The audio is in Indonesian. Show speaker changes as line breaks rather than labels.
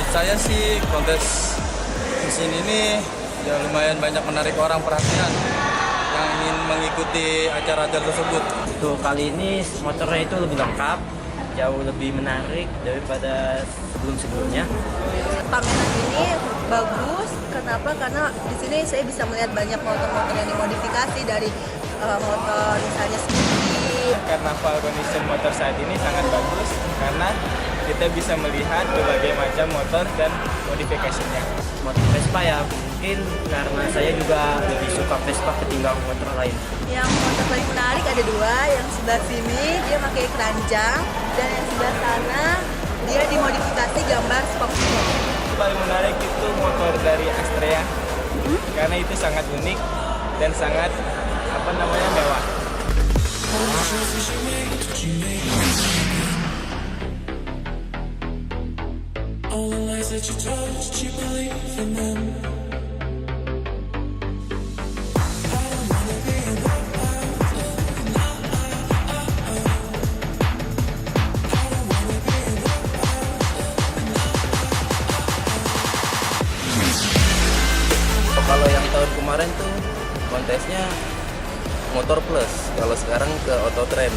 Saya sih kontes di sini nih ya lumayan banyak menarik orang perhatian yang ingin mengikuti acara-acara tersebut.
Tuh, kali ini motornya itu lebih lengkap, jauh lebih menarik daripada sebelum-sebelumnya.
Pameran ini bagus, kenapa? Karena di sini saya bisa melihat banyak motor-motor yang dimodifikasi dari motor misalnya Scoopy.
Carnaval Condition motor saat ini sangat bagus karena kita bisa melihat berbagai macam motor dan modifikasinya.
Motor Vespa ya mungkin karena saya juga lebih suka Vespa ketimbang motor lain.
Yang motor paling menarik ada dua, yang sebelah sini dia pakai keranjang dan yang sebelah sana dia dimodifikasi gambar SpongeBob.
Paling menarik itu motor dari Astrea karena itu sangat unik dan sangat mewah.
All the lies that you told, did you believe in them?
Kalau yang tahun kemarin tuh kontesnya motor plus, kalau sekarang ke auto trend.